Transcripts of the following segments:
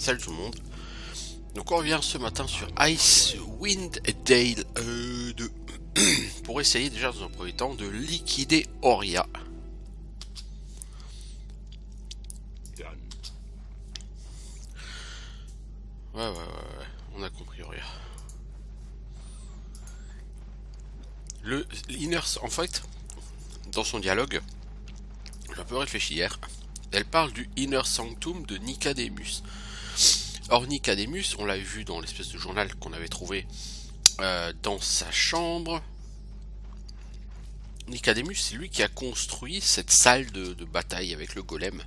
Salut tout le monde. Donc on revient ce matin sur Icewind Dale 2 pour essayer déjà dans un premier temps de liquider Oria. Ouais, on a compris Oria. En fait, dans son dialogue, j'ai un peu réfléchi hier, elle parle du Inner Sanctum de Nicodemus. Or Nicodemus, on l'avait vu dans l'espèce de journal qu'on avait trouvé dans sa chambre. Nicodemus, c'est lui qui a construit cette salle de bataille avec le golem.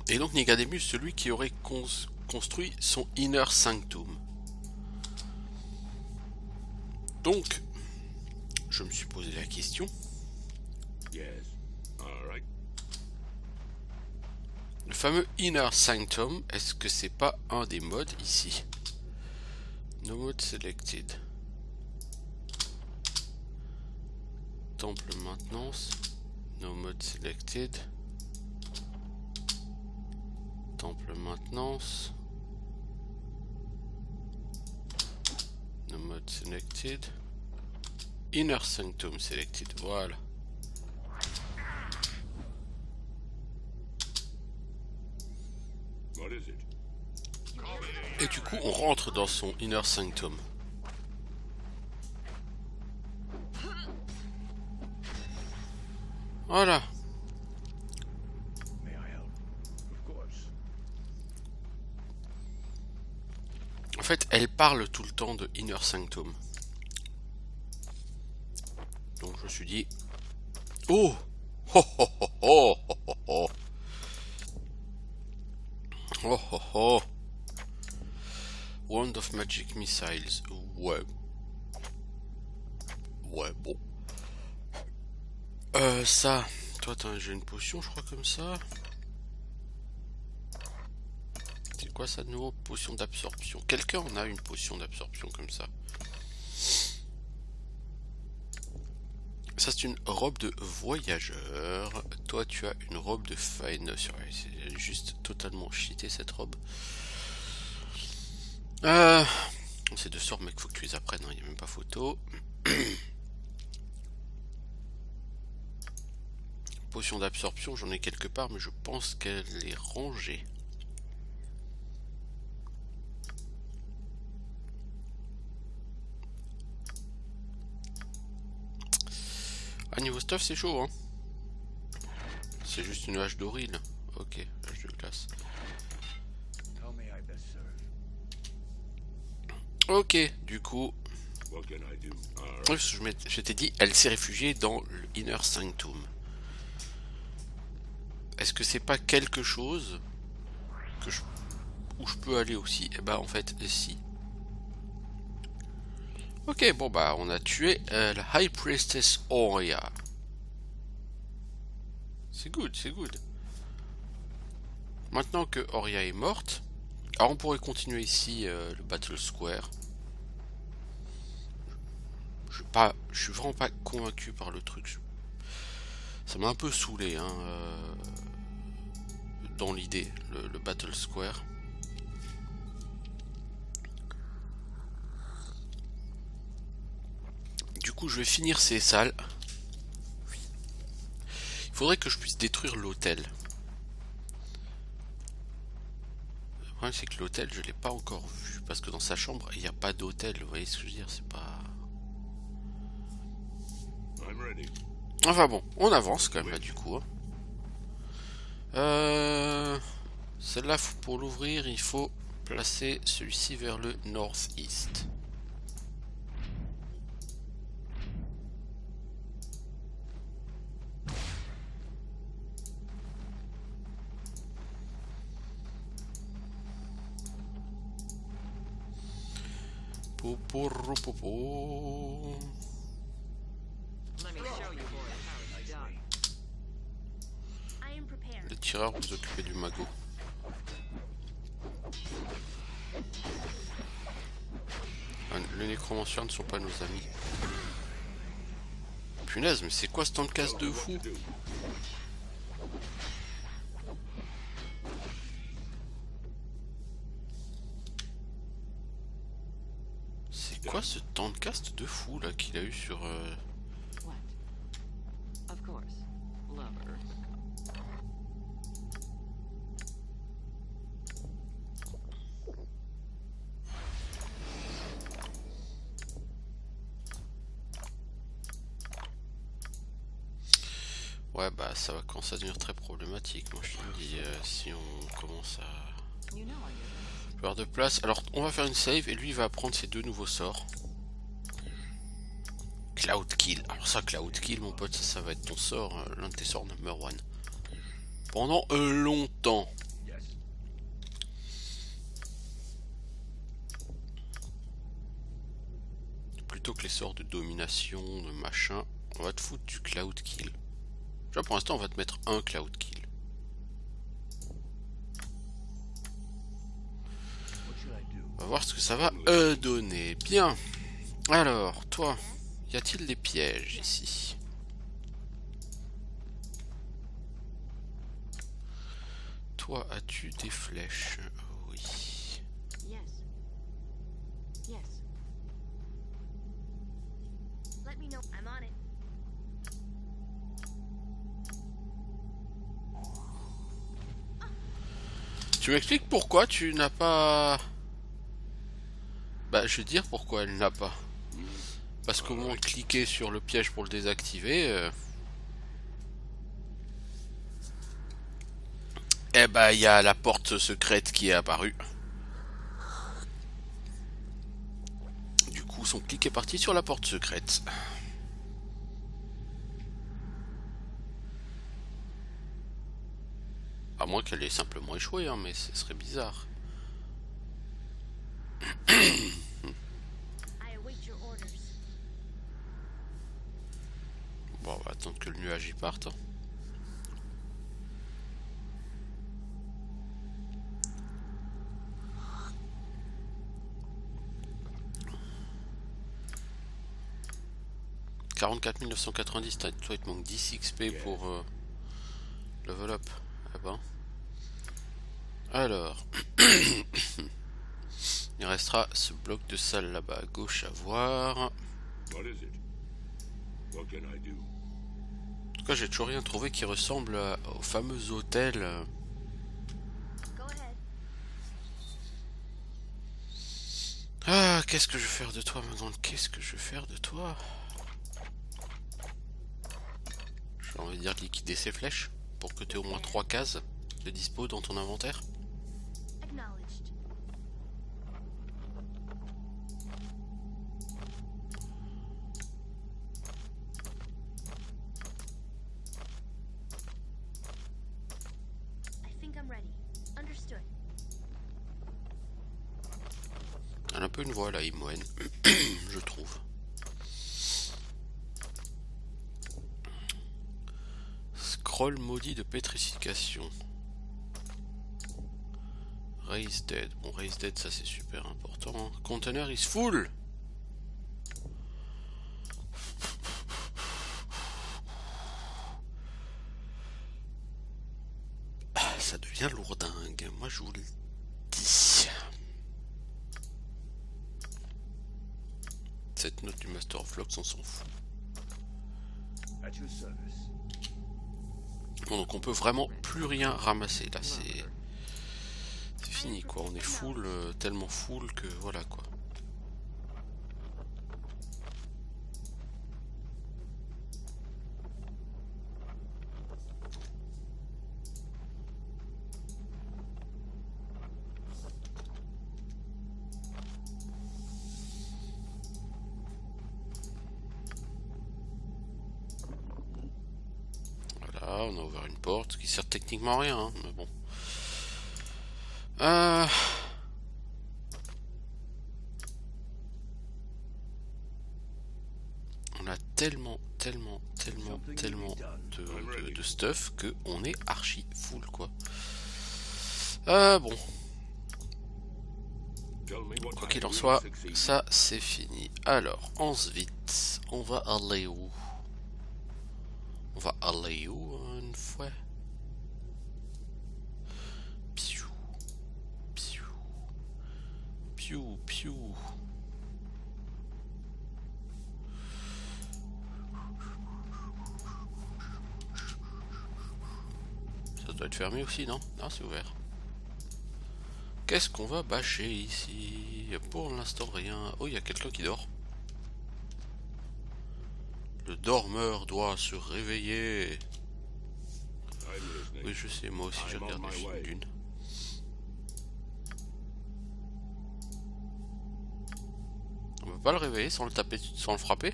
Et donc Nicodemus, celui qui aurait construit son Inner Sanctum. Donc, je me suis posé la question. Le fameux Inner Sanctum, est-ce que c'est pas un des modes ici? No mode selected. Temple maintenance. No mode selected. Temple maintenance. No mode selected. Inner Sanctum selected. Voilà. Et du coup, on rentre dans son Inner Sanctum. Voilà. En fait, elle parle tout le temps de Inner Sanctum. Donc je me suis dit... Oh ho ho ho ho ho ho. Oh oh oh. Wand of Magic Missiles. Ouais. Ouais, bon. Ça. Toi, j'ai une potion, je crois, comme ça. C'est quoi ça de nouveau? Potion d'absorption. Quelqu'un en a une potion d'absorption comme ça. Ça, c'est une robe de voyageur. Toi, tu as une robe de fine. C'est juste totalement cheaté cette robe. C'est deux sorts, mec, faut que tu les apprennes, il n'y a même pas photo. Potion d'absorption, j'en ai quelque part, mais je pense qu'elle est rangée. Ah, niveau stuff, c'est chaud, hein. C'est juste une hache d'Auril. Ok, hache de glace. Ok, du coup... Je t'ai dit, elle s'est réfugiée dans le Inner Sanctum. Est-ce que c'est pas quelque chose que où je peux aller aussi? Eh bah en fait, si. Ok, bon bah on a tué la High Priestess Oria. C'est good, c'est good. Maintenant que Oria est morte, alors on pourrait continuer ici le Battle Square. Je suis vraiment pas convaincu par le truc. Ça m'a un peu saoulé, hein, dans l'idée, le Battle Square. Du coup, je vais finir ces salles. Il faudrait que je puisse détruire l'hôtel. Le problème, c'est que l'hôtel, je l'ai pas encore vu. Parce que dans sa chambre, il n'y a pas d'hôtel. Vous voyez ce que je veux dire? C'est pas... Enfin bon, on avance quand même là du coup. Celle-là, pour l'ouvrir, il faut placer celui-ci vers le north-east. Les tireurs, vous occupez du magot. Les nécromanciens ne sont pas nos amis. punaise, mais c'est quoi ce temps de casse de fou? C'est quoi ce temps de cast de fou là qu'il a eu sur... Ouais bah ça va commencer à devenir très problématique, moi je te dis, si on commence à perdre de place. Alors on va faire une save et lui il va apprendre ses deux nouveaux sorts. Cloud Kill, alors ça Cloud Kill mon pote, ça va être ton sort, l'un de tes sorts number one. Pendant longtemps. Plutôt que les sorts de domination, de machin, on va te foutre du Cloud Kill. Déjà pour l'instant on va te mettre un Cloud Kill. On va voir ce que ça va donner. Bien. Alors, toi, y a-t-il des pièges ici? Toi, as-tu des flèches? Oui. Tu m'expliques pourquoi tu n'as pas... Bah, je vais dire pourquoi elle n'a pas. Parce qu'au moment de cliquer sur le piège pour le désactiver... Eh bah, il y a la porte secrète qui est apparue. Du coup, son clic est parti sur la porte secrète. À moins qu'elle ait simplement échoué, hein, mais ce serait bizarre. Bon, on va attendre que le nuage y parte. Hein. « 44 990, toi il te manque 10 XP pour level up. » Ah ben. Alors, il restera ce bloc de salle là-bas à gauche à voir. En tout cas, j'ai toujours rien trouvé qui ressemble au fameux hôtel. Ah, qu'est-ce que je vais faire de toi, ma grande? Qu'est-ce que je vais faire de toi? J'ai envie de dire liquider ses flèches pour que tu aies au moins 3 cases de dispo dans ton inventaire. Elle a un peu une voix là, Imoen, je trouve. Scroll maudit de pétrification. Raise dead. Bon, raise dead, ça c'est super important. Container is full. Ah, ça devient lourdingue. Moi je vous le dis. Cette note du Master of Locks, on s'en fout. Bon, donc on peut vraiment plus rien ramasser là, c'est fini quoi, on est full, tellement full que voilà quoi. On a ouvert une porte qui sert techniquement à rien, hein, mais bon. On a tellement de stuff que on est archi full quoi. Bon. Quoi qu'il en soit, ça c'est fini. Alors, ensuite, on va aller où? On va aller où une fois? Piou, piou, piou, piou. Ça doit être fermé aussi, non? Non, c'est ouvert. Qu'est-ce qu'on va bâcher ici? Pour l'instant, rien. Oh, il y a quelqu'un qui dort. Le dormeur doit se réveiller. Oui, je sais, moi aussi, je regarde des films d'une. On peut pas le réveiller sans le taper, sans le frapper?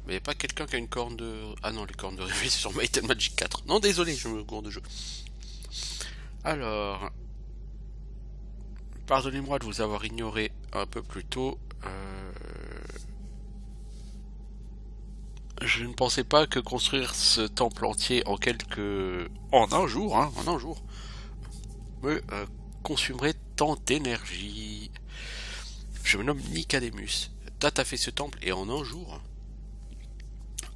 Mais y a pas quelqu'un qui a une corne de... Ah non, les cornes de réveil c'est sur Might and Magic 4. Non, désolé, je me gourde de jeu. Alors... Pardonnez-moi de vous avoir ignoré un peu plus tôt. Je ne pensais pas que construire ce temple entier en un jour, me consumerait tant d'énergie. Je me nomme Nicodemus. T'as fait ce temple et en un jour,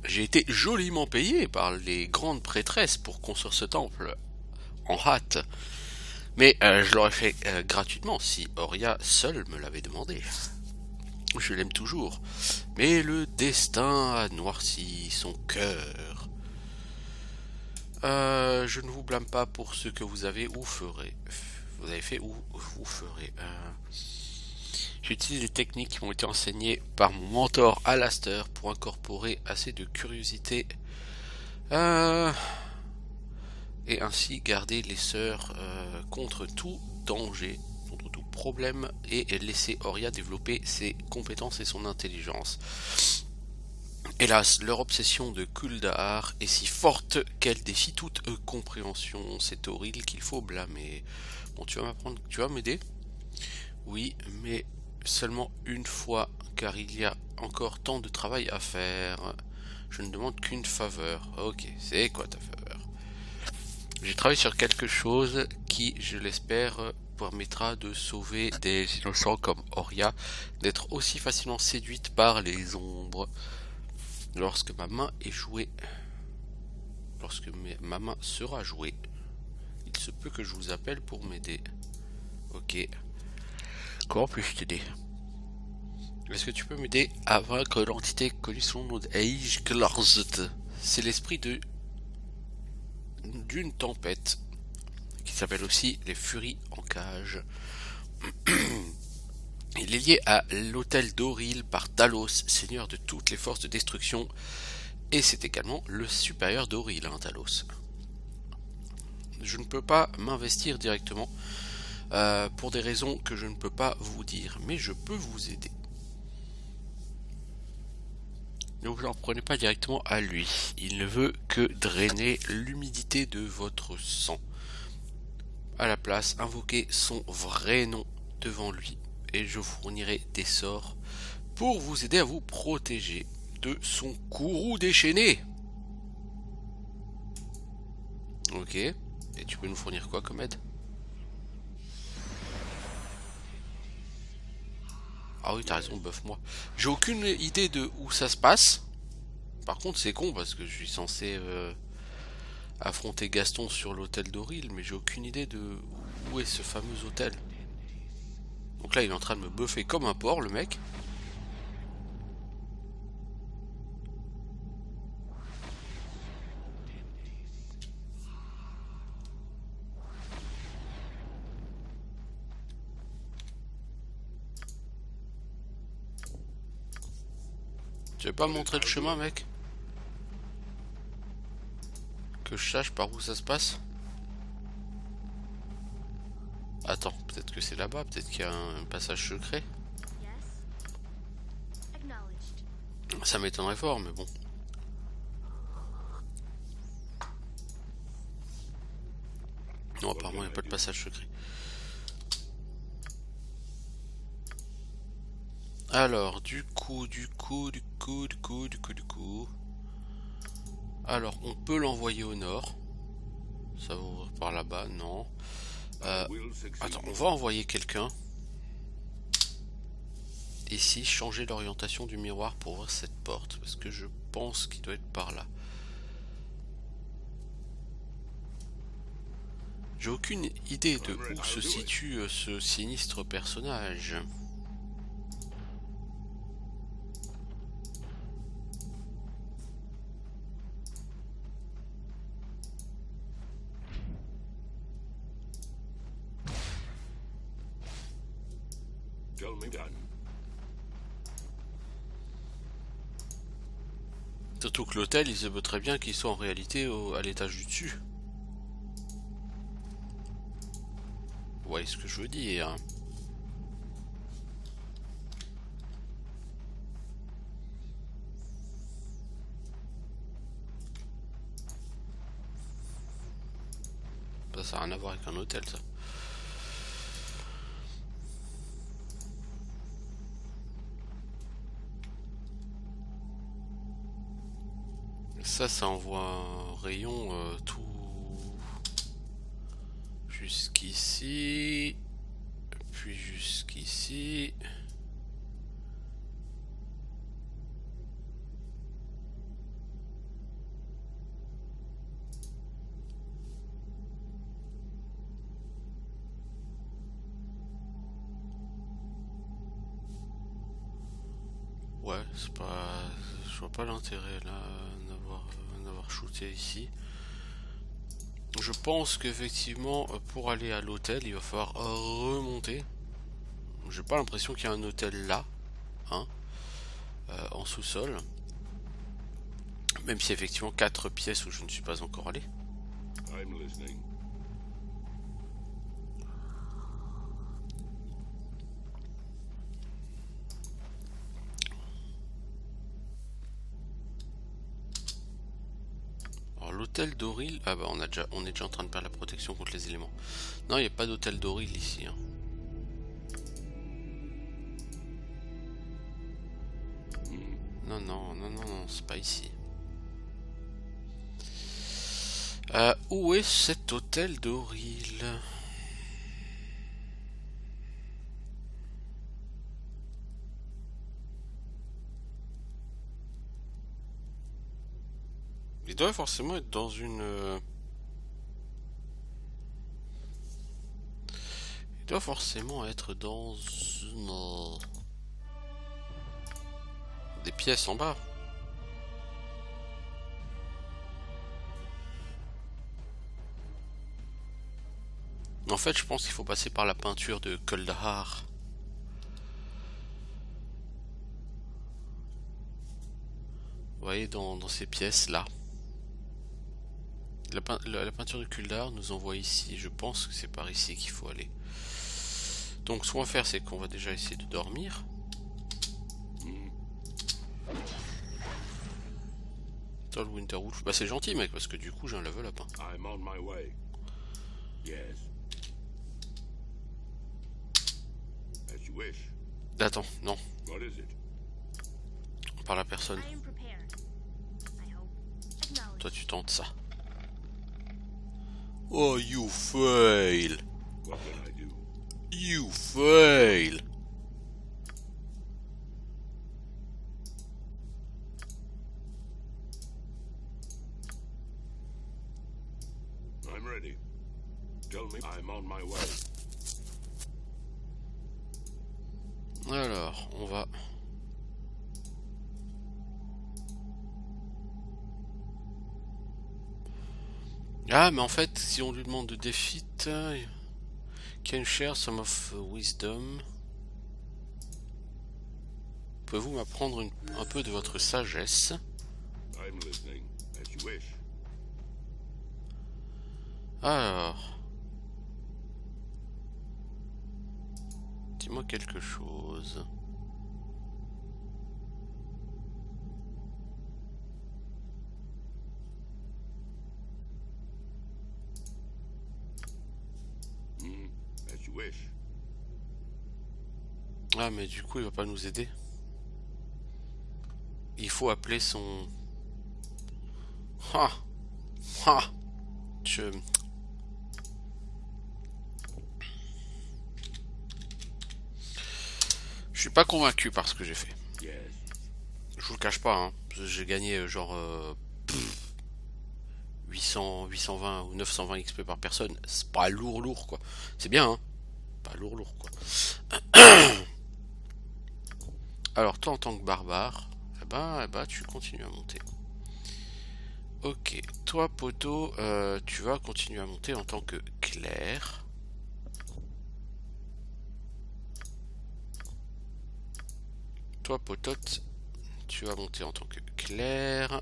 j'ai été joliment payé par les grandes prêtresses pour construire ce temple en hâte. Mais je l'aurais fait gratuitement si Oria seule me l'avait demandé. Je l'aime toujours, mais le destin a noirci son cœur. Je ne vous blâme pas pour ce que vous avez ou ferez. Vous avez fait ou vous ferez. J'utilise des techniques qui m'ont été enseignées par mon mentor Alastair pour incorporer assez de curiosité et ainsi garder les sœurs contre tout danger, contre tout problème et laisser Oria développer ses compétences et son intelligence. Hélas, leur obsession de Kuldahar est si forte qu'elle défie toute compréhension. C'est Auril qu'il faut blâmer. Bon, tu vas m'aider? Oui, mais seulement une fois, car il y a encore tant de travail à faire. Je ne demande qu'une faveur. Ok, c'est quoi ta faveur? J'ai travaillé sur quelque chose qui, je l'espère, permettra de sauver des innocents comme Oria, d'être aussi facilement séduite par les ombres. Lorsque ma main sera jouée, il se peut que je vous appelle pour m'aider. Ok. Comment puis-je t'aider? Est-ce que tu peux m'aider à vaincre l'entité connue sous le nom d'Eij Glorzt? C'est l'esprit d'une tempête, qui s'appelle aussi les Furies en cage. Il est lié à l'hôtel d'Auril par Talos, seigneur de toutes les forces de destruction, et c'est également le supérieur d'Auril, Talos. Je ne peux pas m'investir directement pour des raisons que je ne peux pas vous dire, mais je peux vous aider. Ne vous en prenez pas directement à lui, il ne veut que drainer l'humidité de votre sang. À la place, invoquez son vrai nom devant lui, et je vous fournirai des sorts pour vous aider à vous protéger de son courroux déchaîné. Ok, et tu peux nous fournir quoi comme aide? Ah oui, t'as raison, boeuf-moi. J'ai aucune idée de où ça se passe. Par contre, c'est con parce que je suis censé affronter Gaston sur l'hôtel d'Auril, mais j'ai aucune idée de où est ce fameux hôtel. Donc là, il est en train de me buffer comme un porc, le mec. Tu veux pas me montrer le chemin, mec? Que je sache par où ça se passe? Attends, peut-être que c'est là-bas, peut-être qu'il y a un passage secret. Ça m'étonnerait fort, mais bon. Non, apparemment, il n'y a pas de passage secret. Alors, du coup. Alors, on peut l'envoyer au nord. Ça va ouvrir par là-bas, non. Attends, on va envoyer quelqu'un. Ici, changer l'orientation du miroir pour ouvrir cette porte. Parce que je pense qu'il doit être par là. J'ai aucune idée de où se situe ce sinistre personnage. Surtout que l'hôtel, il se peut très bien qu'il soit en réalité à l'étage du dessus. Vous voyez ce que je veux dire? Ça n'a rien à voir avec un hôtel, ça. Ça envoie un rayon tout jusqu'ici, puis jusqu'ici. Ouais, c'est pas... Je vois pas l'intérêt là d'avoir shooté ici. Je pense qu'effectivement, pour aller à l'hôtel, il va falloir remonter. J'ai pas l'impression qu'il y a un hôtel là, hein, en sous-sol. Même si effectivement 4 pièces où je ne suis pas encore allé. L'hôtel d'Oril, ah bah on est déjà en train de perdre la protection contre les éléments. Non, il n'y a pas d'hôtel d'Oril ici. Hein. Non, c'est pas ici. Où est cet hôtel d'Oril? Il doit forcément être dans une... Il doit forcément être dans une... Des pièces en bas. En fait, je pense qu'il faut passer par la peinture de Kuldahar. Vous voyez, dans ces pièces-là. La peinture de Kuldahar nous envoie ici. Je pense que c'est par ici qu'il faut aller. Donc, ce qu'on va faire, c'est qu'on va déjà essayer de dormir. Tall Winterwolf. Bah, c'est gentil, mec, parce que du coup, j'ai un level up. Attends, non. Par la personne. Toi, tu tentes ça. Oh, you fail. You fail. I'm ready. Tell me I'm on my way. Alors, on va... Ah, mais en fait, si on lui demande de defeat, can share some of wisdom. Pouvez-vous m'apprendre un peu de votre sagesse? I'm listening. As you wish. Alors... Dis-moi quelque chose. As you wish. Ah, mais du coup, il va pas nous aider. Il faut appeler son... Ah! Ah! Je suis pas convaincu par ce que j'ai fait. Yes. Je vous le cache pas, hein. J'ai gagné genre 820 ou 920 XP par personne. C'est pas lourd quoi. C'est bien, hein. Pas lourd quoi. Alors toi en tant que barbare, eh ben tu continues à monter. Ok, toi poteau, tu vas continuer à monter en tant que clerc. Toi potote, tu vas monter en tant que clerc.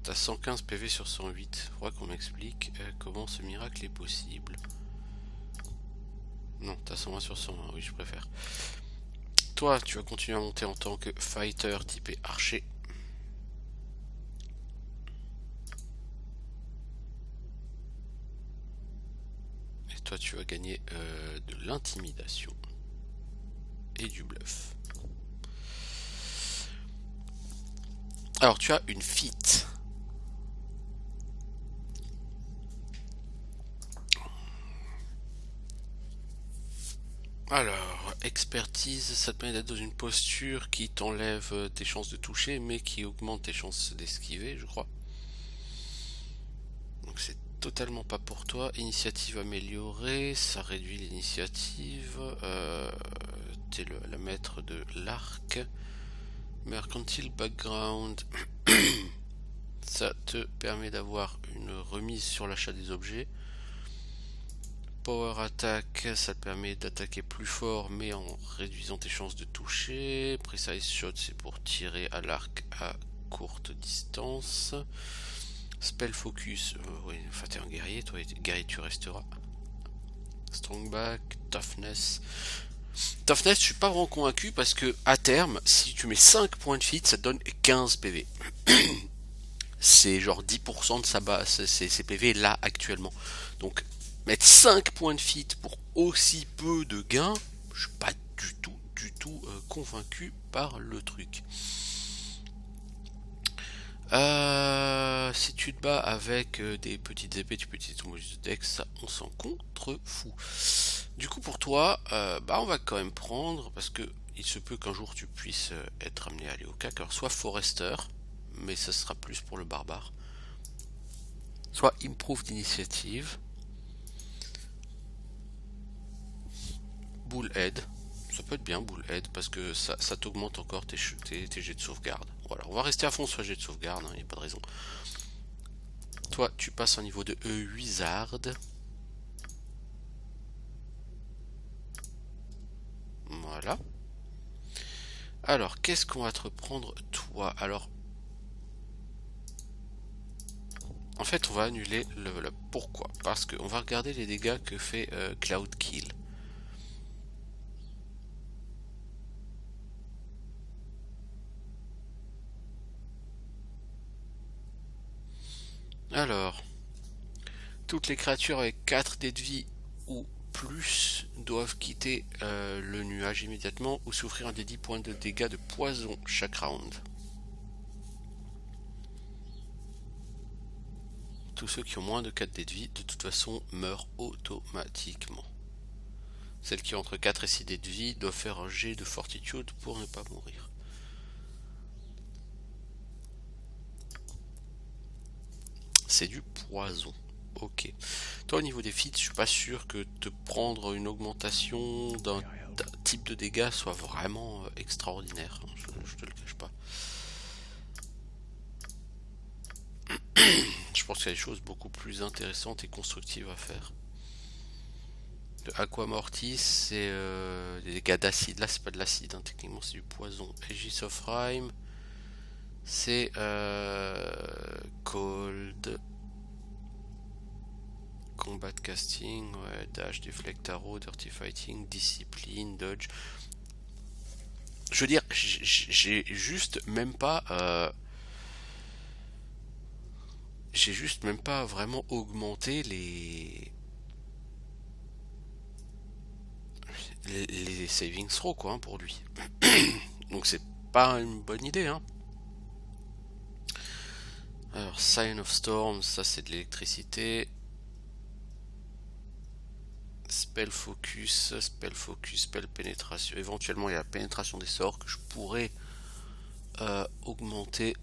T'as 115 PV sur 108. Faudra qu'on m'explique comment ce miracle est possible. Non, t'as 120 sur 120, oui je préfère. Toi, tu vas continuer à monter en tant que fighter typé archer. Et toi, tu vas gagner de l'intimidation et du bluff. Alors, tu as une feat. Alors, expertise, ça te permet d'être dans une posture qui t'enlève tes chances de toucher, mais qui augmente tes chances d'esquiver, je crois. Donc c'est totalement pas pour toi. Initiative améliorée, ça réduit l'initiative. T'es la maître de l'arc. Mercantile background, ça te permet d'avoir une remise sur l'achat des objets. Power attack, ça te permet d'attaquer plus fort mais en réduisant tes chances de toucher. Precise shot, c'est pour tirer à l'arc à courte distance. Spell focus, oui, enfin t'es un guerrier, toi guerrier tu resteras. Strong back, toughness. Toughness, je suis pas vraiment convaincu parce que à terme, si tu mets 5 points de feat, ça te donne 15 PV. C'est genre 10% de sa base, ses PV là actuellement. Donc mettre 5 points de feat pour aussi peu de gains, je suis pas du tout convaincu par le truc. Si tu te bats avec des petites épées, tu peux utiliser ton bonus de dex, ça on s'en contrefout. Du coup pour toi, on va quand même prendre, parce que il se peut qu'un jour tu puisses être amené à aller au CAC, alors soit Forester, mais ça sera plus pour le barbare, soit Improve d'initiative, Bullhead, ça peut être bien Bullhead, parce que ça t'augmente encore tes jets de sauvegarde. Voilà, on va rester à fond sur les jets de sauvegarde, il n'y a pas de raison. Toi, tu passes un niveau de Wizard. Voilà. Alors, qu'est-ce qu'on va te reprendre, toi? Alors, en fait, on va annuler le pourquoi. Parce qu'on va regarder les dégâts que fait Cloud Kill. Alors, toutes les créatures avec 4 dés de vie ou plus doivent quitter le nuage immédiatement ou souffrir un des 10 points de dégâts de poison chaque round. Tous ceux qui ont moins de 4 dés de vie, de toute façon, meurent automatiquement. Celles qui ont entre 4 et 6 dés de vie doivent faire un jet de fortitude pour ne pas mourir. C'est du poison. Ok. Toi, au niveau des feats, je suis pas sûr que te prendre une augmentation d'un type de dégâts soit vraiment extraordinaire. Je te le cache pas. Je pense qu'il y a des choses beaucoup plus intéressantes et constructives à faire. Le Aqua Mortis, c'est des dégâts d'acide. Là, c'est pas de l'acide, hein. Techniquement, c'est du poison. Aegis of Rhyme, c'est Cold. Combat casting, ouais, dash, deflect arrow, dirty fighting, discipline, dodge. Je veux dire, j'ai juste même pas vraiment augmenté les saving throws quoi, hein, pour lui. Donc c'est pas une bonne idée, hein. Alors Sign of Storm, ça c'est de l'électricité. Spell focus, spell pénétration. Éventuellement, il y a la pénétration des sorts que je pourrais augmenter.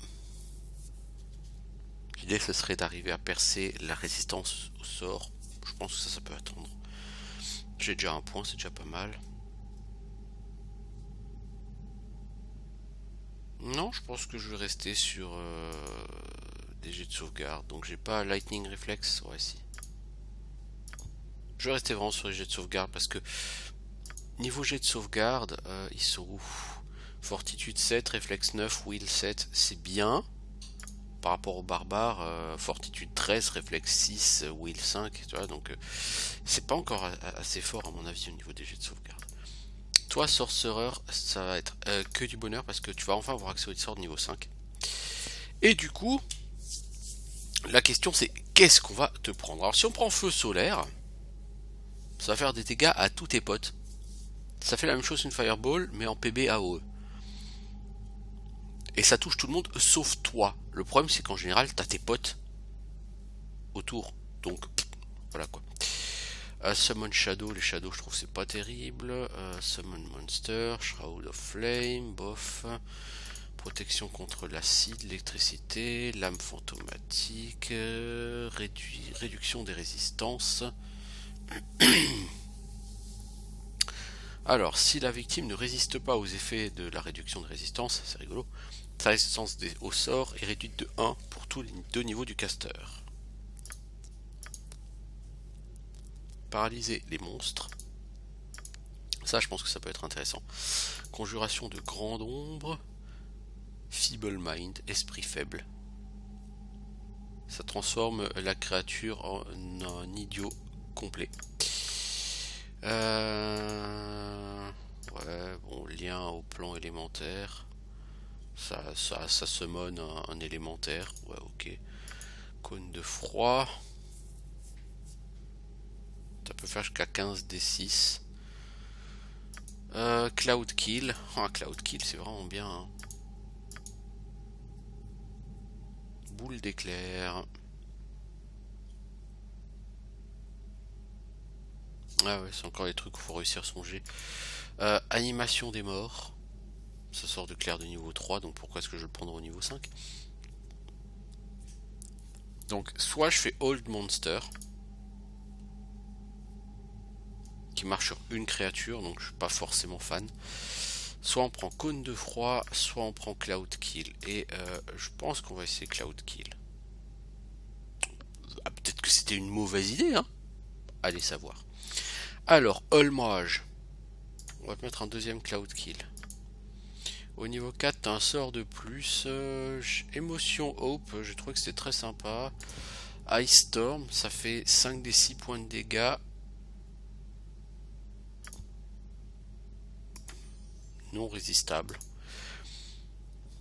L'idée, ce serait d'arriver à percer la résistance au sort. Je pense que ça peut attendre. J'ai déjà un point, c'est déjà pas mal. Non, je pense que je vais rester sur des jets de sauvegarde. Donc j'ai pas Lightning Reflex. Ouais, si. Je vais rester vraiment sur les jets de sauvegarde parce que niveau jet de sauvegarde, ils sont où? Fortitude 7, Réflexe 9, Will 7, c'est bien. Par rapport aux barbares, Fortitude 13, Réflexe 6, Will 5, tu vois, donc c'est pas encore assez fort à mon avis au niveau des jets de sauvegarde. Toi, Sorcerer, ça va être que du bonheur parce que tu vas enfin avoir accès au sort de niveau 5. Et du coup, la question c'est qu'est-ce qu'on va te prendre? Alors si on prend feu solaire, ça va faire des dégâts à tous tes potes. Ça fait la même chose qu'une Fireball, mais en PB AOE. Et ça touche tout le monde sauf toi. Le problème c'est qu'en général, t'as tes potes autour. Donc, voilà quoi. Summon Shadow, les Shadows je trouve c'est pas terrible. Summon Monster, Shroud of Flame, bof. Protection contre l'acide, l'électricité, lame fantomatique, réduction des résistances. Alors, si la victime ne résiste pas aux effets de la réduction de résistance, c'est rigolo, sa résistance au sort est réduite de 1 pour tous les deux niveaux du caster. Paralyser les monstres. Ça, je pense que ça peut être intéressant. Conjuration de grande ombre. Feeble Mind, esprit faible. Ça transforme la créature en un idiot complet. Ouais, bon, lien au plan élémentaire. Ça summon un élémentaire. Ouais, ok. Cône de froid. Ça peut faire jusqu'à 15 D6. Cloud Kill. Ah, Cloud Kill, c'est vraiment bien. Hein. Boule d'éclair. Ah ouais, c'est encore des trucs qu'il faut réussir à songer. Animation des morts. Ça sort de clair de niveau 3, donc pourquoi est-ce que je le prendrai au niveau 5? Donc, soit je fais Old Monster, qui marche sur une créature, donc je suis pas forcément fan. Soit on prend Cône de froid, soit on prend Cloud Kill. Et je pense qu'on va essayer Cloud Kill. Ah, peut-être que c'était une mauvaise idée, hein. Allez savoir. Alors, Olmage. On va te mettre un deuxième Cloud Kill. Au niveau 4, t'as un sort de plus. Émotion Hope, j'ai trouvé que c'était très sympa. Ice Storm, ça fait 5 des 6 points de dégâts. Non résistable.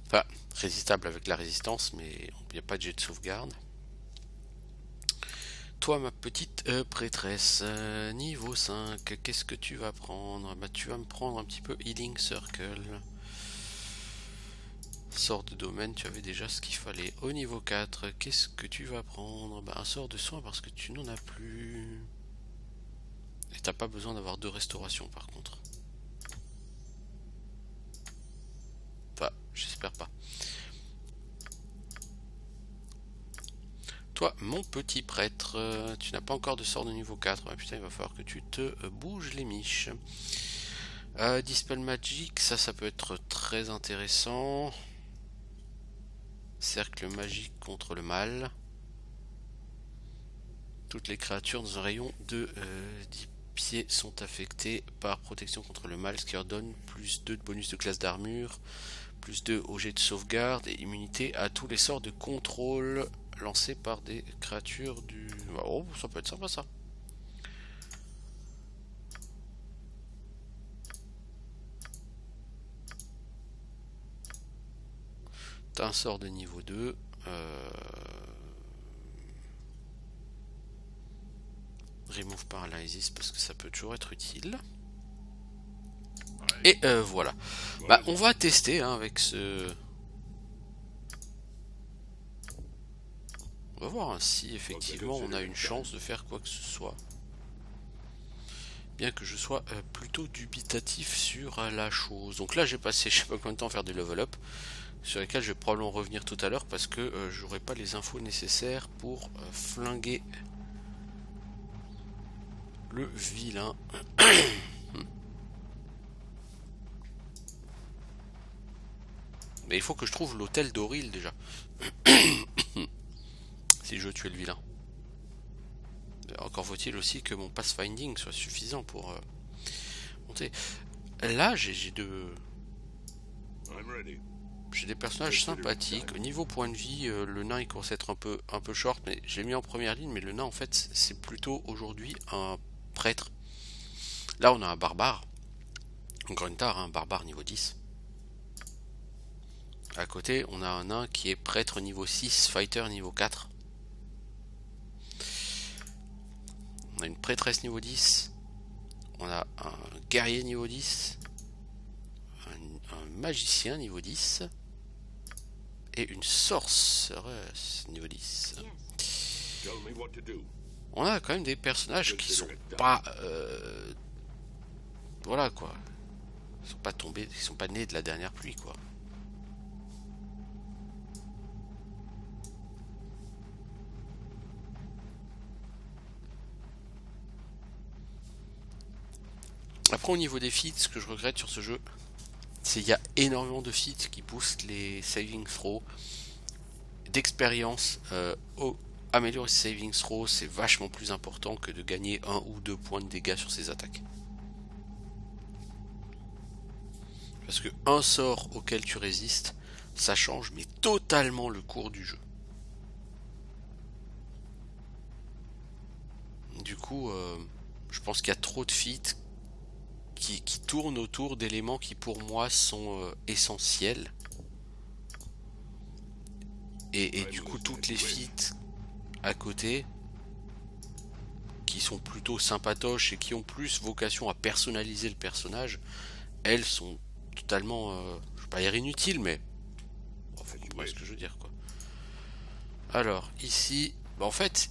Enfin, résistable avec la résistance, mais il n'y a pas de jet de sauvegarde. Toi, ma petite prêtresse, niveau 5, qu'est-ce que tu vas prendre? Bah, tu vas me prendre un petit peu Healing Circle. Sort de domaine, tu avais déjà ce qu'il fallait. Au niveau 4, qu'est-ce que tu vas prendre? Bah, un sort de soin parce que tu n'en as plus. Et t'as pas besoin d'avoir 2 restaurations par contre. Enfin, j'espère pas. Toi, mon petit prêtre, tu n'as pas encore de sort de niveau 4. Ah, putain, il va falloir que tu te bouges les miches. Dispel Magic, ça peut être très intéressant. Cercle magique contre le mal. Toutes les créatures dans un rayon de 10 pieds sont affectées par protection contre le mal, ce qui leur donne plus 2 de bonus de classe d'armure, plus 2 au jet de sauvegarde et immunité à tous les sorts de contrôle lancés par des créatures du... Oh, ça peut être sympa ça. T'as un sort de niveau 2. Remove Paralysis parce que ça peut toujours être utile. Et voilà. Bah, on va tester hein, avec ce... On va voir hein, si effectivement on a une chance de faire quoi que ce soit. bien que je sois plutôt dubitatif sur la chose. Donc là j'ai passé je sais pas combien de temps à faire des level up, sur lesquels je vais probablement revenir tout à l'heure parce que j'aurai pas les infos nécessaires pour flinguer le vilain. Mais il faut que je trouve l'hôtel d'Oril déjà. Si je veux tuer le vilain. Encore faut-il aussi que mon pathfinding soit suffisant pour monter. Là j'ai des personnages sympathiques. Au niveau point de vie, le nain il commence à être un peu short, mais j'ai mis en première ligne, mais le nain en fait c'est plutôt aujourd'hui un prêtre. Là on a un barbare. Gruntar, un barbare niveau 10. À côté, on a un nain qui est prêtre niveau 6, fighter niveau 4. On a une prêtresse niveau 10. On a un guerrier niveau 10. Un magicien niveau 10. Et une sorceresse niveau 10. On a quand même des personnages qui sont pas... voilà quoi. Ils sont pas tombés, ils sont pas nés de la dernière pluie quoi. Après au niveau des feats, ce que je regrette sur ce jeu, c'est qu'il y a énormément de feats qui boostent les saving throws d'expérience. Améliorer ses saving throws, c'est vachement plus important que de gagner 1 ou 2 points de dégâts sur ses attaques. Parce que un sort auquel tu résistes, ça change mais totalement le cours du jeu. Du coup, je pense qu'il y a trop de feats qui tournent autour d'éléments qui pour moi sont essentiels. Et du coup, toutes les feats à côté, qui sont plutôt sympatoches et qui ont plus vocation à personnaliser le personnage, elles sont totalement, je vais pas dire inutiles, mais bon, faut comprendre ce que je veux dire quoi. Alors ici, bah en fait,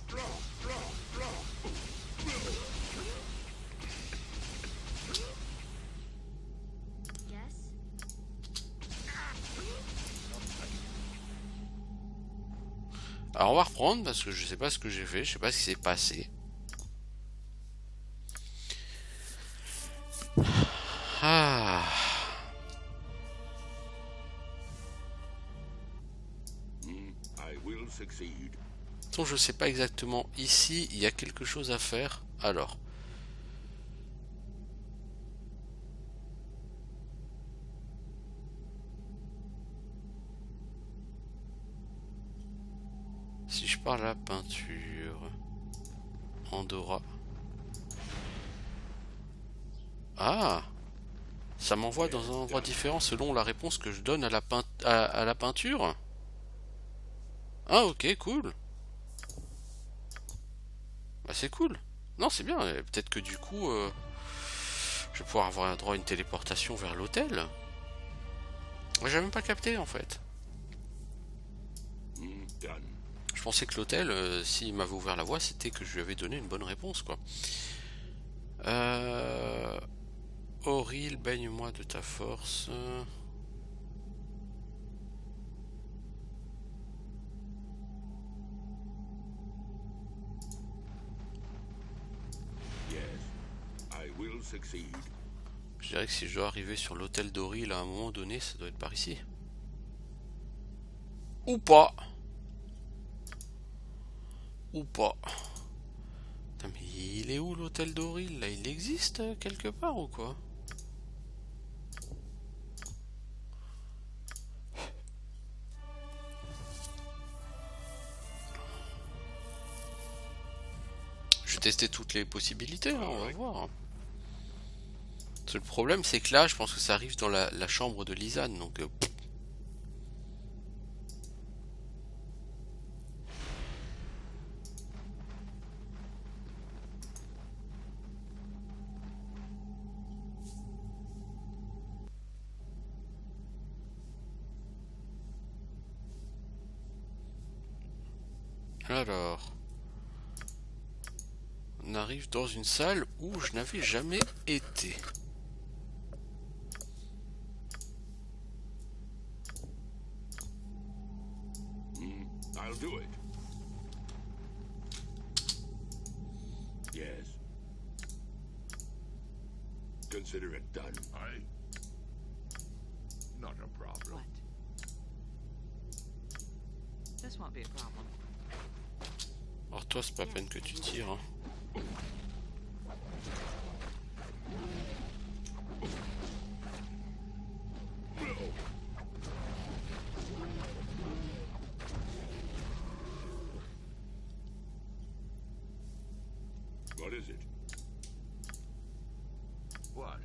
alors on va reprendre parce que je sais pas ce que j'ai fait, je sais pas ce qui s'est passé. Ah. Donc je sais pas exactement. Ici, il y a quelque chose à faire. Alors. Si je parle à la peinture. Andorra. Ah! Ça m'envoie dans un endroit différent selon la réponse que je donne à la peinture. Ah ok, cool. Bah c'est cool. Non c'est bien, peut-être que du coup je vais pouvoir avoir un droit à une téléportation vers l'hôtel. J'ai même pas capté en fait. Je pensais que l'hôtel, s'il m'avait ouvert la voie, c'était que je lui avais donné une bonne réponse quoi. Auril, baigne-moi de ta force. Je dirais que si je dois arriver sur l'hôtel d'Auril à un moment donné, ça doit être par ici. Ou pas. Ou pas. Putain, mais il est où l'hôtel d'Auril là? Il existe quelque part ou quoi? Je vais tester toutes les possibilités, hein, on va voir. Le problème c'est que là je pense que ça arrive dans la chambre de Lisanne donc alors on arrive dans une salle où je n'avais jamais été. I'll do it. Yes. Consider it done. Not a problem. What? This won't be a problem. Alors toi, c'est pas peine que tu tires. Hein. What is it? What?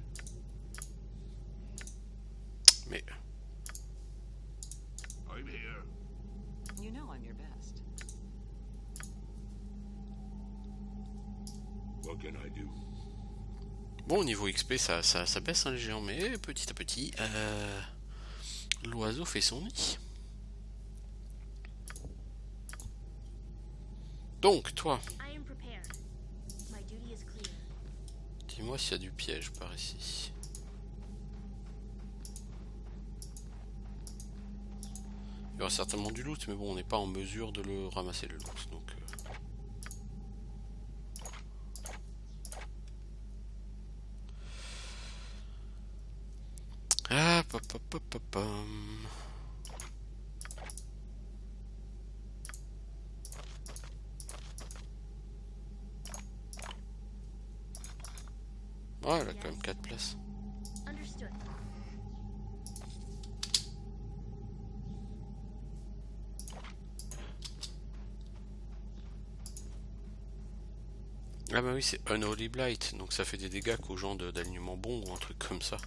Mais I'm here. You know I'm your best. What can I do? bon, au niveau XP, ça baisse hein, les géants, mais petit à petit, l'oiseau fait son nid. Donc, toi, dis-moi s'il y a du piège par ici. Il y aura certainement du loot, mais bon, on n'est pas en mesure de le ramasser le loot, donc... Ah, oh, elle a quand même 4 places. Ah bah oui, c'est Unholy Blight, donc ça fait des dégâts qu'aux gens d'alignement bon ou un truc comme ça.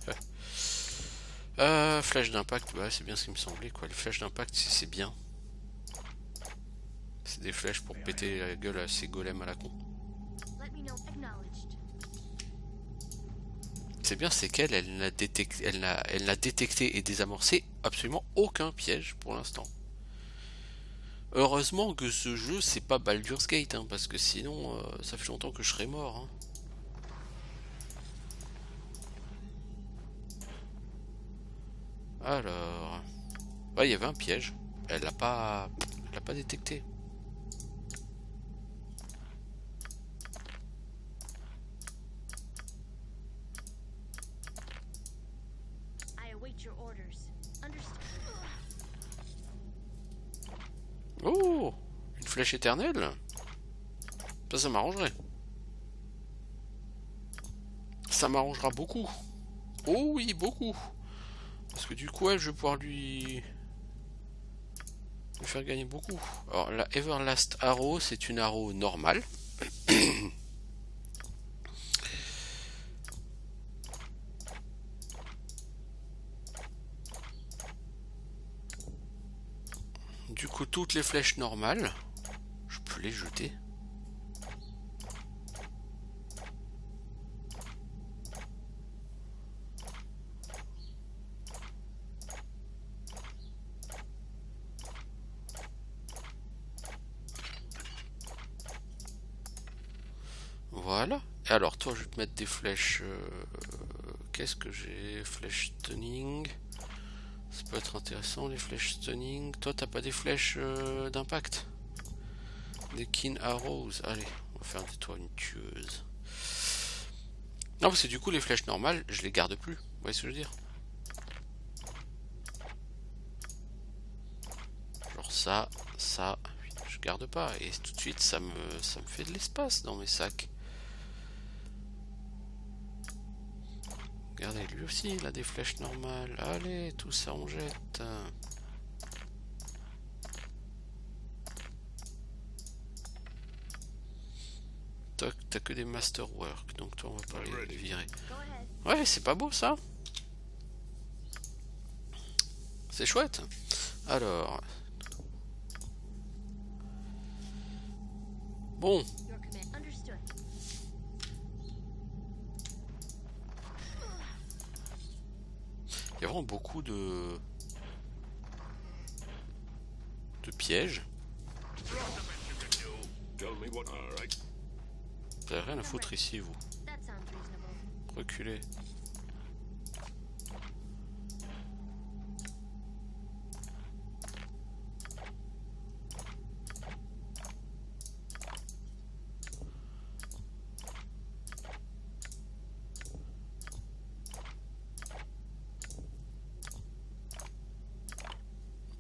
Flèche d'impact, bah c'est bien ce qui me semblait quoi. Les flèches d'impact c'est bien. C'est des flèches pour péter la gueule à ces golems à la con. C'est bien, c'est qu'elle, elle n'a détecté et désamorcé absolument aucun piège pour l'instant. Heureusement que ce jeu c'est pas Baldur's Gate, hein, parce que sinon ça fait longtemps que je serais mort. Hein. Alors, ouais, il y avait un piège. Elle l'a pas détecté. Oh, une flèche éternelle. Ça m'arrangerait. Ça m'arrangera beaucoup. Oh oui, beaucoup. Parce que du coup, elle, je vais pouvoir lui faire gagner beaucoup. Alors, la Everlast Arrow, c'est une arrow normale. Du coup, toutes les flèches normales, je peux les jeter. Voilà. Et alors, toi, je vais te mettre des flèches. Qu'est-ce que j'ai? Flèche stunning. Ça peut être intéressant, les flèches stunning. Toi, t'as pas des flèches d'impact? Des Keen Arrows. Allez, on va faire de toi une tueuse. Non, parce que du coup, les flèches normales, je les garde plus. Vous voyez ce que je veux dire? Genre ça, je garde pas. Et tout de suite, ça me fait de l'espace dans mes sacs. Regardez, lui aussi, il a des flèches normales. Allez, tout ça, on jette. T'as que des masterwork, donc toi, on va pas les virer. Ouais, c'est pas beau, ça? C'est chouette. Alors... Bon. Il y a vraiment beaucoup de pièges. Vous avez rien à foutre ici, vous. That sounds reasonable. Reculez.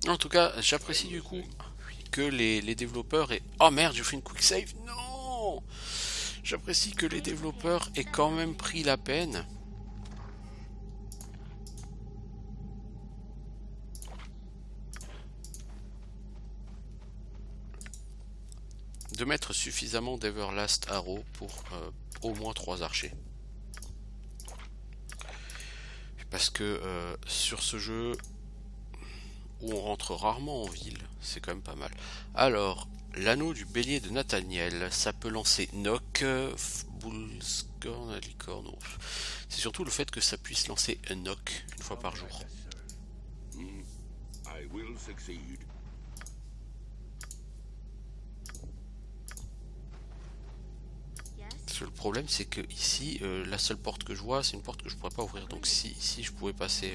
En tout cas, j'apprécie du coup que les développeurs aient... Oh merde, j'ai fait une quick save. Non! J'apprécie que les développeurs aient quand même pris la peine de mettre suffisamment d'Everlast Arrow pour au moins 3 archers. Parce que sur ce jeu où on rentre rarement en ville, c'est quand même pas mal. Alors, l'anneau du bélier de Nathaniel, ça peut lancer Knock, Bullscorn, Licorne. C'est surtout le fait que ça puisse lancer un Knock une fois par jour. I will succeed. Yes? Parce que le problème c'est que ici, la seule porte que je vois, c'est une porte que je pourrais pas ouvrir. Donc si ici je pouvais passer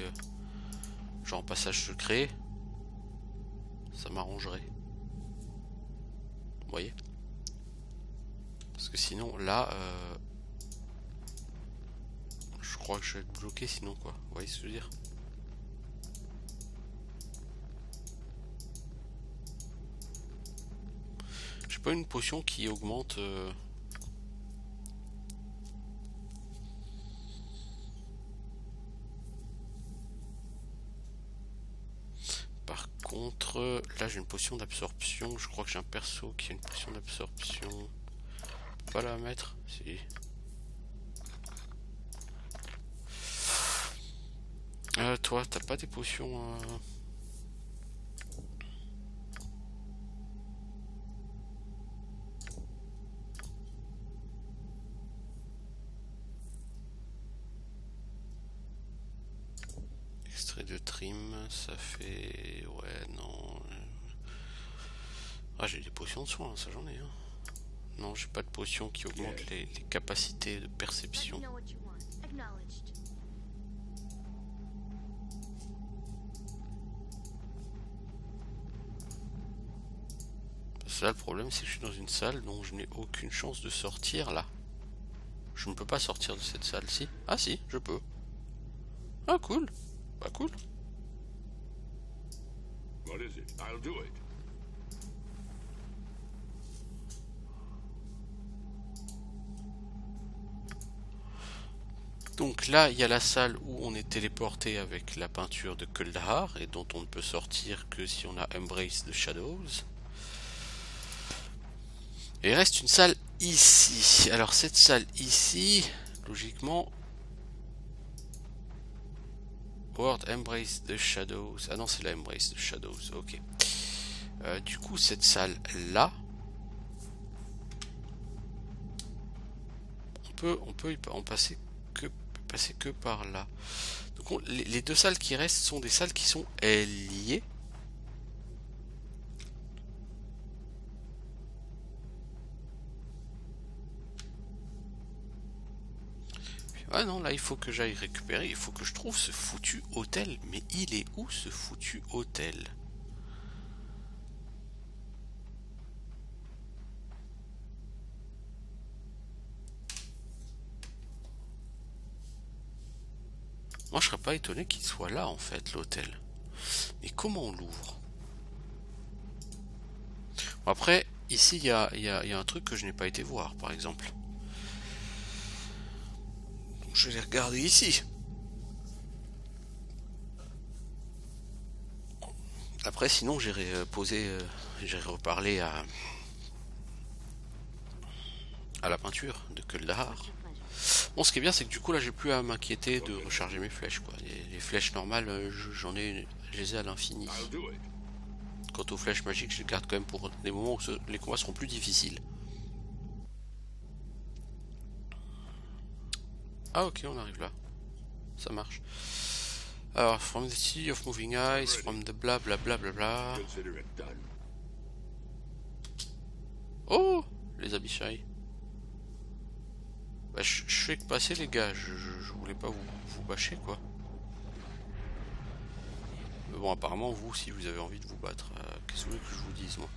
genre en passage secret, ça m'arrangerait. Vous voyez? Parce que sinon là, je crois que je vais être bloqué sinon quoi. Vous voyez ce que je veux dire? J'ai pas une potion qui augmente... Par contre, là j'ai une potion d'absorption. Je crois que j'ai un perso qui a une potion d'absorption. Je peux pas la mettre? Si. Toi, t'as pas des potions Extrait de trim, ça fait... Ouais, non... Ah, j'ai des potions de soin, ça j'en ai. Hein. Non, j'ai pas de potion qui augmente les capacités de Let me perception. know what you want. Acknowledged. Parce que là, le problème, c'est que je suis dans une salle dont je n'ai aucune chance de sortir, là. Je ne peux pas sortir de cette salle-ci. Ah si, je peux. Ah, cool. Bah, cool. What is it? I'll do it. Donc là, il y a la salle où on est téléporté avec la peinture de Kuldahar et dont on ne peut sortir que si on a Embrace the Shadows. Et il reste une salle ici. Alors cette salle ici, logiquement... Word Embrace the Shadows. Ah non, c'est la Embrace the Shadows, ok. Du coup, cette salle là, on peut y en passer que par là. Donc les deux salles qui restent sont des salles qui sont liées. Ah non, là il faut que j'aille récupérer, il faut que je trouve ce foutu hôtel. Mais il est où ce foutu hôtel? Moi je serais pas étonné qu'il soit là en fait, l'hôtel. Mais comment on l'ouvre? Bon, après, ici il y a un truc que je n'ai pas été voir par exemple. Je vais regarder ici. Après, sinon, j'irai j'irai reparler à la peinture de Kuldahar. Your pleasure. Bon, ce qui est bien, c'est que du coup, là, j'ai plus à m'inquiéter de recharger mes flèches, quoi. Les flèches normales, je les ai à l'infini. I'll do it. Quant aux flèches magiques, je les garde quand même pour des moments où les combats seront plus difficiles. Ah ok, on arrive là. Ça marche. Alors, from the city of moving eyes, from the bla bla bla bla bla. Consider it done. Oh, les Abishai. Bah, je fais que passer les gars, je voulais pas vous bâcher quoi. Mais bon, apparemment vous, si vous avez envie de vous battre, qu'est-ce que vous voulez que je vous dise moi?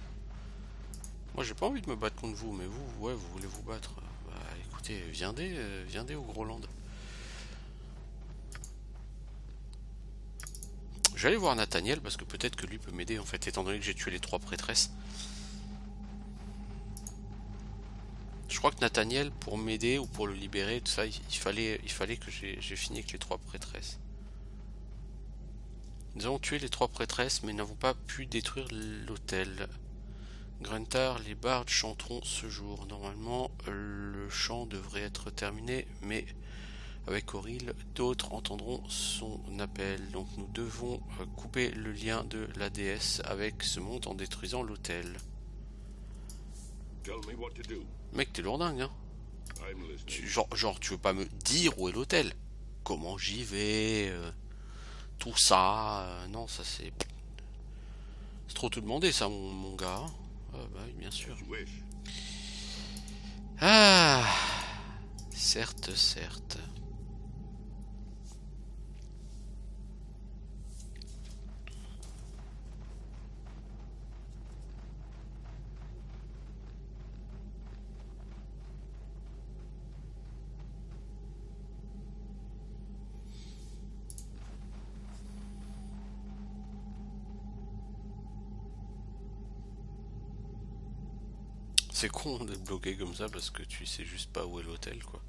Moi j'ai pas envie de me battre contre vous, mais vous, ouais, vous voulez vous battre. Bah écoutez, viendez au Groland. J'allais voir Nathaniel parce que peut-être que lui peut m'aider en fait, étant donné que j'ai tué les 3 prêtresses. Je crois que Nathaniel, pour m'aider ou pour le libérer, tout ça, il fallait que j'ai fini avec les 3 prêtresses. Nous avons tué les 3 prêtresses, mais n'avons pas pu détruire l'hôtel. Gruntar, les bardes chanteront ce jour. Normalement, le chant devrait être terminé, mais avec Auril, d'autres entendront son appel. Donc nous devons couper le lien de la déesse avec ce monde en détruisant l'hôtel. Tell me what to do. Mec, t'es lourdingue, hein? I'm listening. Genre, tu veux pas me dire où est l'hôtel? Comment j'y vais? Tout ça? Non, ça c'est... C'est trop te demander ça, mon gars. Hein. Bah oui, bien sûr. As you wish. Ah, certes, certes. C'est con d'être bloqué comme ça parce que tu sais juste pas où est l'hôtel quoi.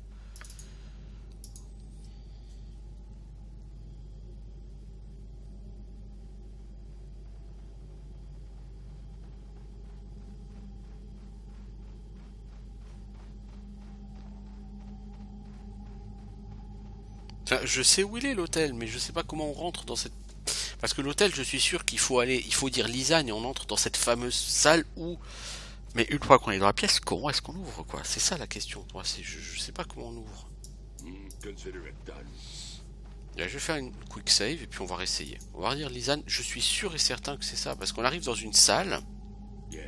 Enfin, je sais où il est l'hôtel, mais je sais pas comment on rentre dans cette... Parce que l'hôtel, je suis sûr qu'il faut aller, il faut dire Lisanne et on entre dans cette fameuse salle où... Mais une fois qu'on est dans la pièce, comment est-ce qu'on ouvre quoi? C'est ça la question. Moi, je sais pas comment on ouvre. Consider it done. Là, je vais faire une quick save et puis on va réessayer. On va redire Lisanne, je suis sûr et certain que c'est ça, parce qu'on arrive dans une salle Yes.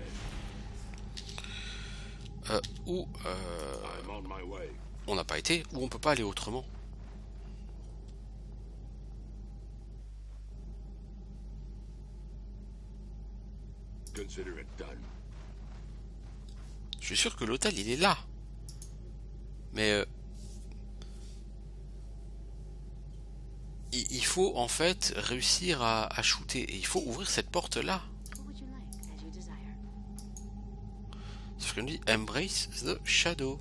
où I'm on my way. on n'a pas été, où on peut pas aller autrement. Consider it done. Je suis sûr que l'hôtel il est là. Mais il faut en fait réussir à shooter et il faut ouvrir cette porte là. What would you like, as you desire? Sauf qu'on dit Embrace the Shadow.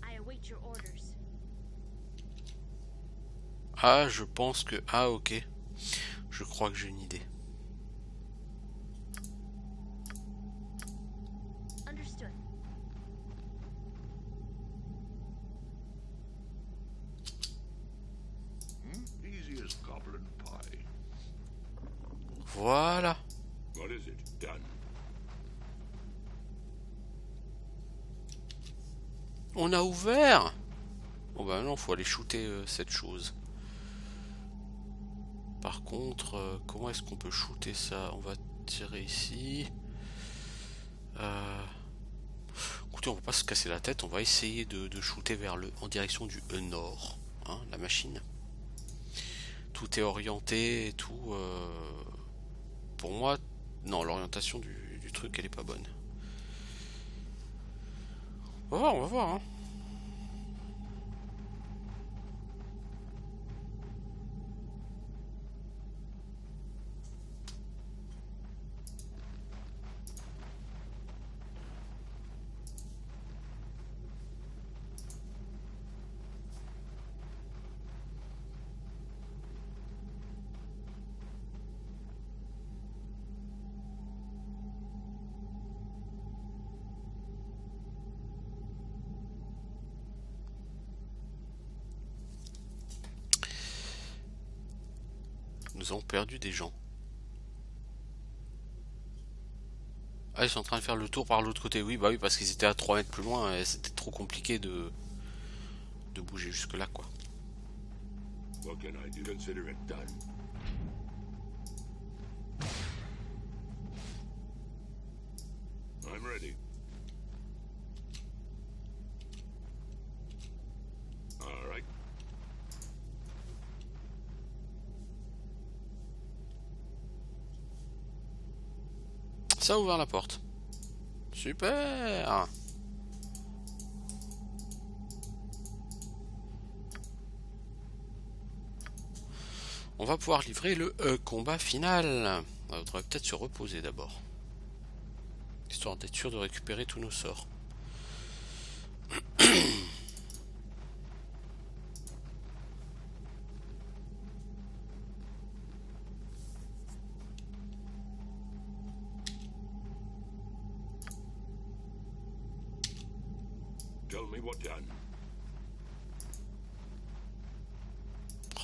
I await your orders. Ah, je pense que... Ah, ok. Je crois que j'ai une idée. Understood. Easy as goblin pie. Voilà. What is it? Done. On a ouvert. Bon bah non, faut aller shooter cette chose. Par contre, comment est-ce qu'on peut shooter ça? On va tirer ici. Écoutez, on va pas se casser la tête, on va essayer de shooter vers en direction du nord, hein, la machine. Tout est orienté et tout. Pour moi, non, l'orientation du truc, elle est pas bonne. On va voir, hein. Nous avons perdu des gens. Ah, ils sont en train de faire le tour par l'autre côté. Oui, bah oui, parce qu'ils étaient à 3 mètres plus loin et c'était trop compliqué de bouger jusque là, quoi. What can I do? Consider it done. Ça a ouvert la porte. Super. On va pouvoir livrer le combat final. On devrait peut-être se reposer d'abord. Histoire d'être sûr de récupérer tous nos sorts. Tell me what done.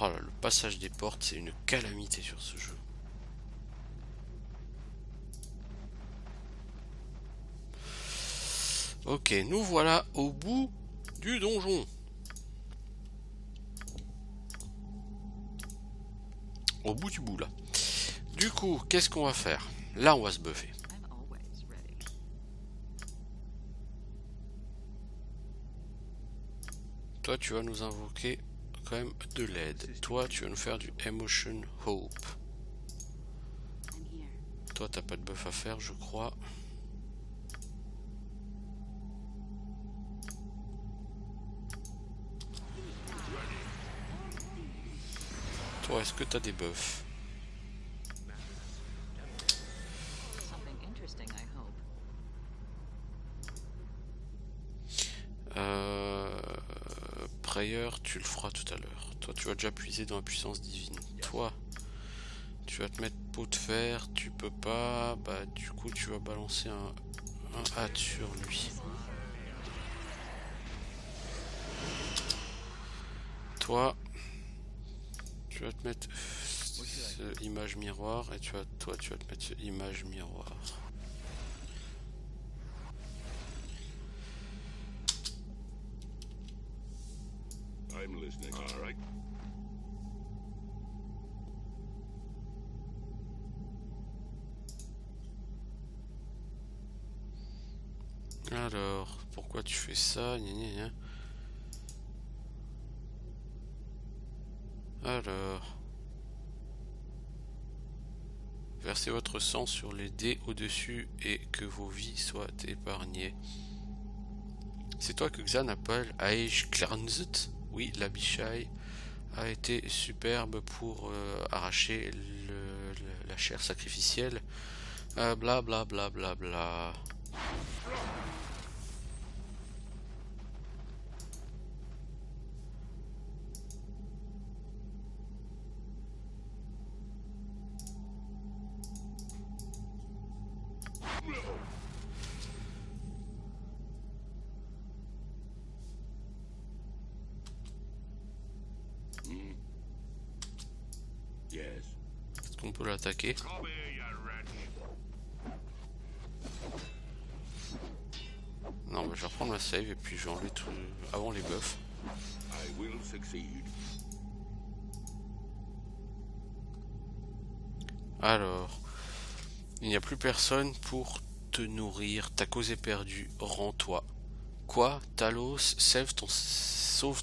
Oh là, le passage des portes, c'est une calamité sur ce jeu. Ok, nous voilà au bout du donjon. Au bout du bout là. Du coup, qu'est-ce qu'on va faire? Là, on va se buffer. I'm always ready. Toi, tu vas nous invoquer quand même de l'aide. Toi, tu vas nous faire du Emotion Hope. I'm here. Toi, t'as pas de buff à faire, je crois. Toi, est-ce que t'as des buffs? Something interesting, I hope. Prayer, tu le feras tout à l'heure. Toi, tu vas déjà puiser dans la puissance divine. Toi, tu vas te mettre peau de fer, tu peux pas. Bah, du coup, tu vas balancer un hâte sur lui. Toi, tu vas te mettre ce image miroir et toi, tu vas te mettre ce image miroir. I'm listening. All right. Alors, pourquoi tu fais ça? Gna gna gna. Alors, versez votre sang sur les dés au-dessus et que vos vies soient épargnées. C'est toi que Xan appelle Aesh Clarnzut. Oui, l'Abishai a été superbe pour arracher la chair sacrificielle. Bla bla bla bla bla. Yes. Est-ce qu'on peut l'attaquer? Come here, you wretch. Non, bah, je vais reprendre ma save et puis je vais enlever tout avant les buffs. I will succeed. Alors, il n'y a plus personne pour te nourrir. Ta cause est perdue. Rends-toi. Quoi? Talos, sauve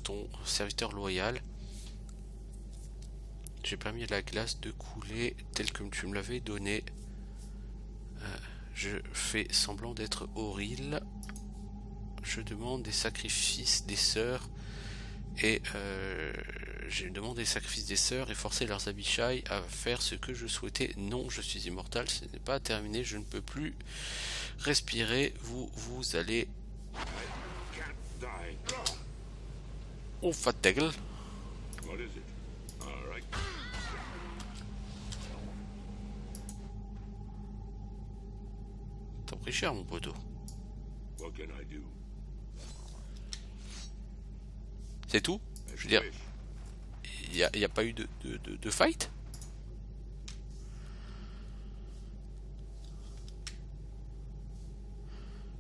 ton serviteur loyal. J'ai permis à la glace de couler tel que tu me l'avais donné. Je fais semblant d'être Auril. Je demande des sacrifices des sœurs. Et je demande des sacrifices des sœurs et forcer leurs Abishai à faire ce que je souhaitais. Non, je suis immortal, ce n'est pas terminé, je ne peux plus respirer. Vous allez Can't die. au Fategl. What is it? All right. T'as pris cher, mon poteau. What can I do? C'est tout? As Je veux you dire, wish. il n'y a pas eu de fight?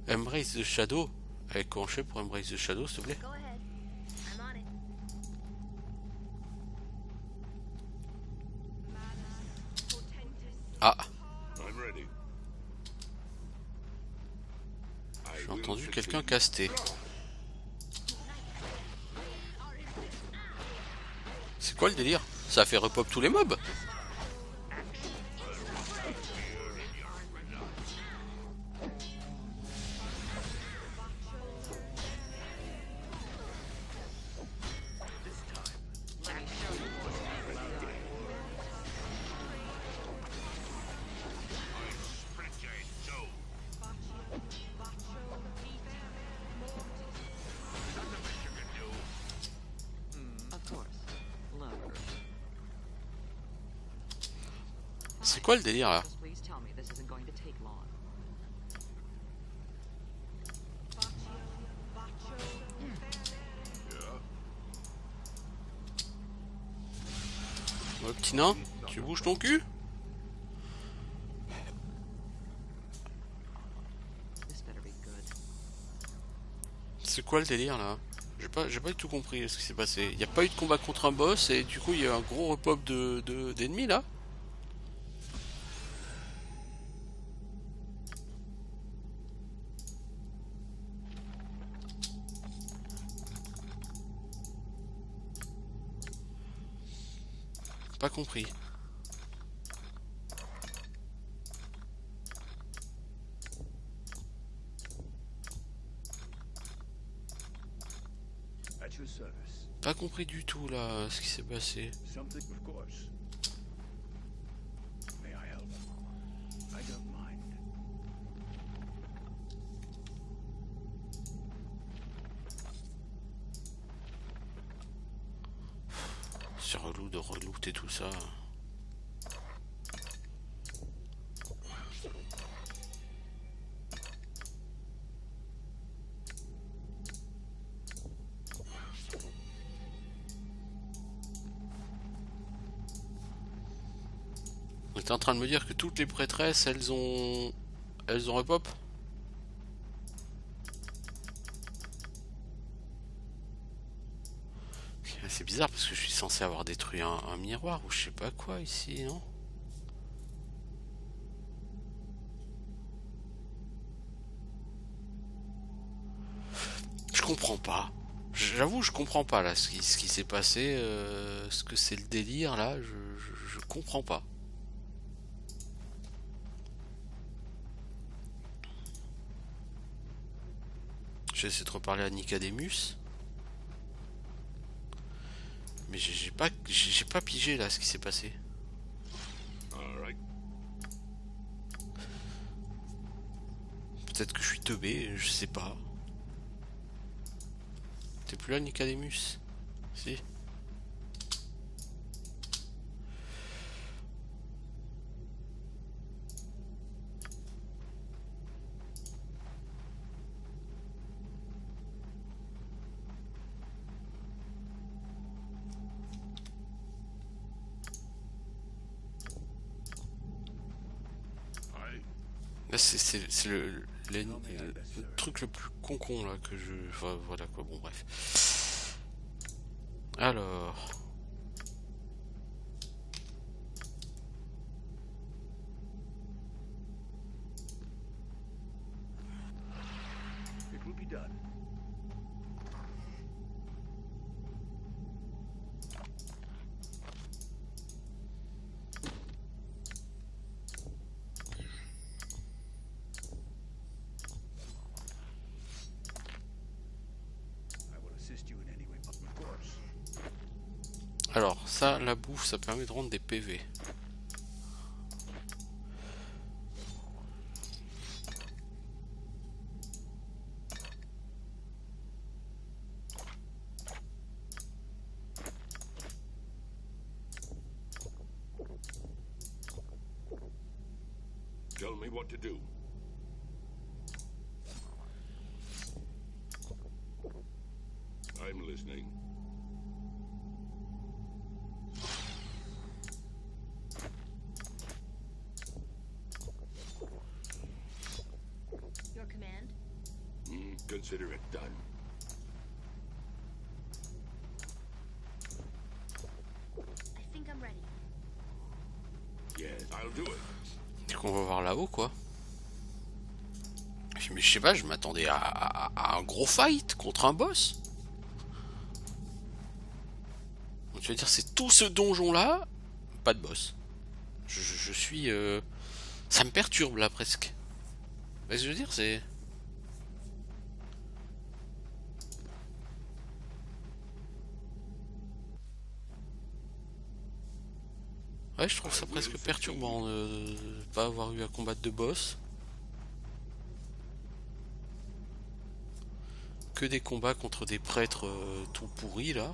Embrace the Shadow. Avec comment je fais pour Embrace the Shadow, s'il te plaît? Go ahead. I'm on it. Ah, I'm ready. I j'ai will entendu succeed. quelqu'un caster. C'est quoi le délire? Ça a fait repop tous les mobs? C'est quoi le délire là? Just please tell me this isn't going to take long. Ouais, petit nain, tu bouges ton cul? This better be good. C'est quoi le délire là? J'ai pas du tout compris ce qui s'est passé. Il y a pas eu de combat contre un boss et du coup il y a un gros repop d'ennemis là? Pas compris. At your service. Pas compris du tout là ce qui s'est passé. Something, of course. May I help? I don't mind. C'est relou de relooter tout ça. On était en train de me dire que toutes les prêtresses, elles ont repop. C'est bizarre parce que je suis censé avoir détruit un miroir ou je sais pas quoi ici, non? Je comprends pas. J'avoue, je comprends pas là ce qui s'est passé, ce que c'est le délire là, je comprends pas. J'essaie de reparler à Nicodemus. Mais j'ai pas pigé là ce qui s'est passé. All right. Peut-être que je suis teubé, je sais pas. T'es plus là, Nicodemus? Si. I Là, c'est le truc le plus con là que je. Enfin, voilà quoi, bon, bref. Alors. it will be done. I will assist you in any way, of course. Alors, ça, la bouffe, ça permet de rendre des PV. Tell me what to do. I'm listening. Your command? Consider it done. I think I'm ready. Yes, I'll do it. Du coup, on va voir là-haut, quoi. Mais je sais pas, je m'attendais à un gros fight contre un boss. Donc, tu veux dire, c'est tout ce donjon-là, pas de boss. Je suis... Ça me perturbe, là, presque. Mais je veux dire, c'est... Ouais, je trouve ça presque perturbant de pas avoir eu à combattre de boss. Que des combats contre des prêtres tout pourris là.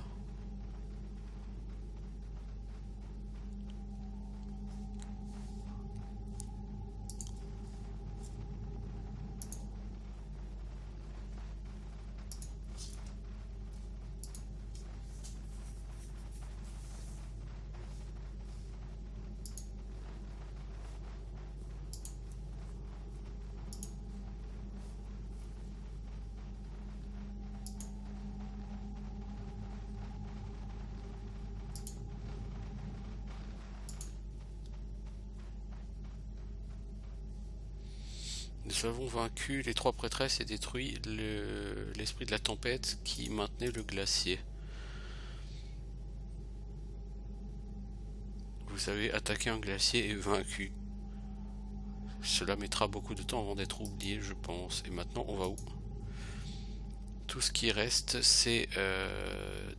avons vaincu les 3 prêtresses et détruit l'esprit de la tempête qui maintenait le glacier. Vous avez attaqué un glacier et vaincu. Cela mettra beaucoup de temps avant d'être oublié, je pense. Et maintenant, on va où? Tout ce qui reste, c'est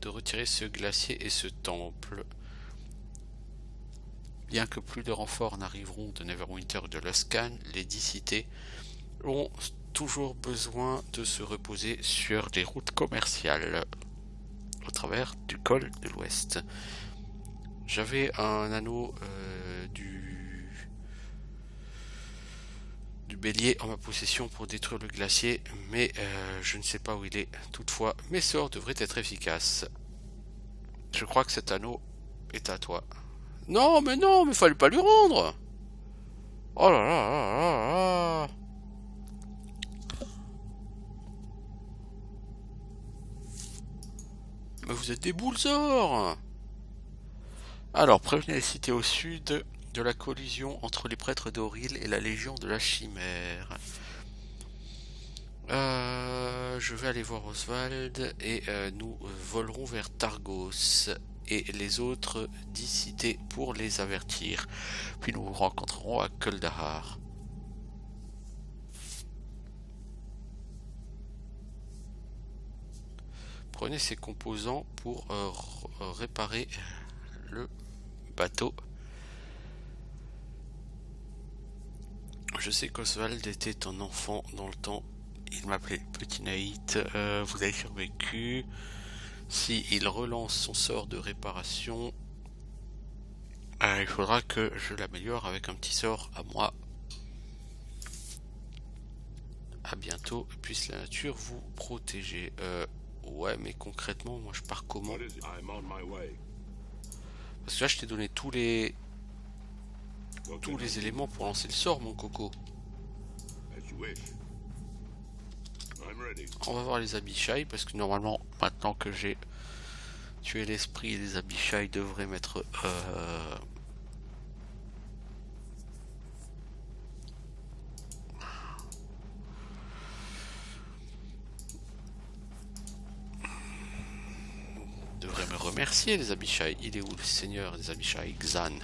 de retirer ce glacier et ce temple. Bien que plus de renforts n'arriveront de Neverwinter ou de Luskan, les 10 cités ont toujours besoin de se reposer sur des routes commerciales au travers du col de l'Ouest. J'avais un anneau du bélier en ma possession pour détruire le glacier, mais je ne sais pas où il est. Toutefois, mes sorts devraient être efficaces. Je crois que cet anneau est à toi. Non, mais fallait pas lui rendre. Oh là là là là là. Mais vous êtes des boules sort. Alors, prévenez les cités au sud de la collision entre les prêtres d'Auril et la Légion de la Chimère. Je vais aller voir Oswald et nous volerons vers Targos et les autres 10 cités pour les avertir. Puis nous nous rencontrerons à Kuldahar. Prenez ces composants pour réparer le bateau. Je sais qu'Oswald était un enfant dans le temps. Il m'appelait Petit Naït. Vous avez survécu. Si il relance son sort de réparation, il faudra que je l'améliore avec un petit sort à moi. À bientôt. Puisse la nature vous protéger. Ouais, mais concrètement, moi je pars comment? What is it? I'm on my way. Parce que là, je t'ai donné tous les éléments pour lancer le sort, mon coco. As you wish. I'm ready. On va voir les Abishai, parce que normalement, maintenant que j'ai tué l'esprit, les Abishai devraient m'être... devraient me remercier, les Abishai. Il est où le seigneur des Abishai? Xan.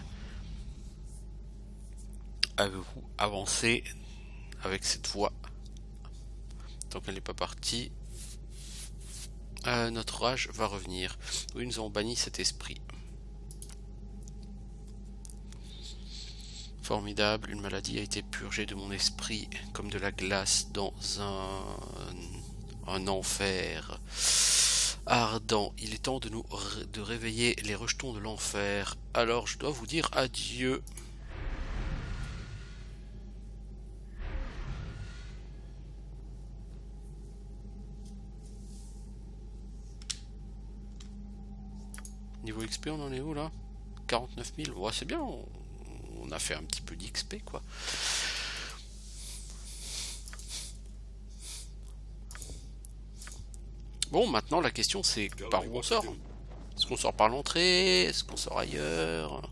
Avez-vous avancé avec cette voie? Tant qu'elle n'est pas partie, notre rage va revenir. Oui, nous avons banni cet esprit. Formidable, une maladie a été purgée de mon esprit comme de la glace dans un enfer ardent. Il est temps de réveiller les rejetons de l'enfer. Alors je dois vous dire adieu. Niveau XP, on en est où là? 49 000. Ouais, c'est bien, on a fait un petit peu d'XP quoi. Bon, maintenant la question c'est par où on sort? Est-ce qu'on sort par l'entrée? Est-ce qu'on sort ailleurs?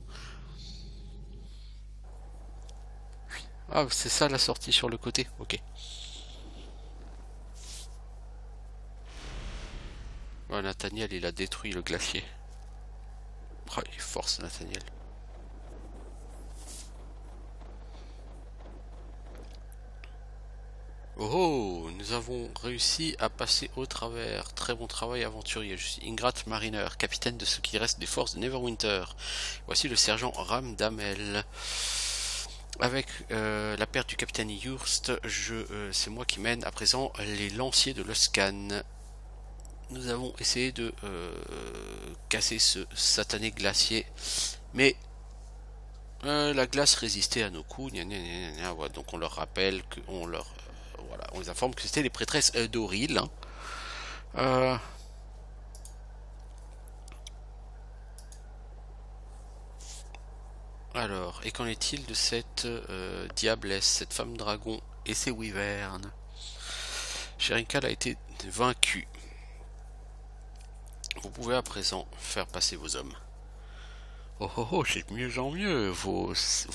Ah, c'est ça la sortie sur le côté, ok. Ouais, Nathaniel, il a détruit le glacier. Oh, il est fort ce Nathaniel. Oh, nous avons réussi à passer au travers. Très bon travail aventurier. Je suis Ingrat Mariner, capitaine de ce qui reste des forces de Neverwinter. Voici le sergent Ram Damel. Avec la perte du capitaine Yurst, c'est moi qui mène à présent les lanciers de Luskan. Nous avons essayé de casser ce satané glacier, mais la glace résistait à nos coups. Voilà, donc on leur rappelle qu'on leur voilà, on les informe que c'était les prêtresses d'Auril. Alors, et qu'en est-il de cette diablesse, cette femme dragon et ses wyvernes? Sherinkal a été vaincu. Vous pouvez à présent faire passer vos hommes. Oh oh oh, c'est de mieux en mieux. Vos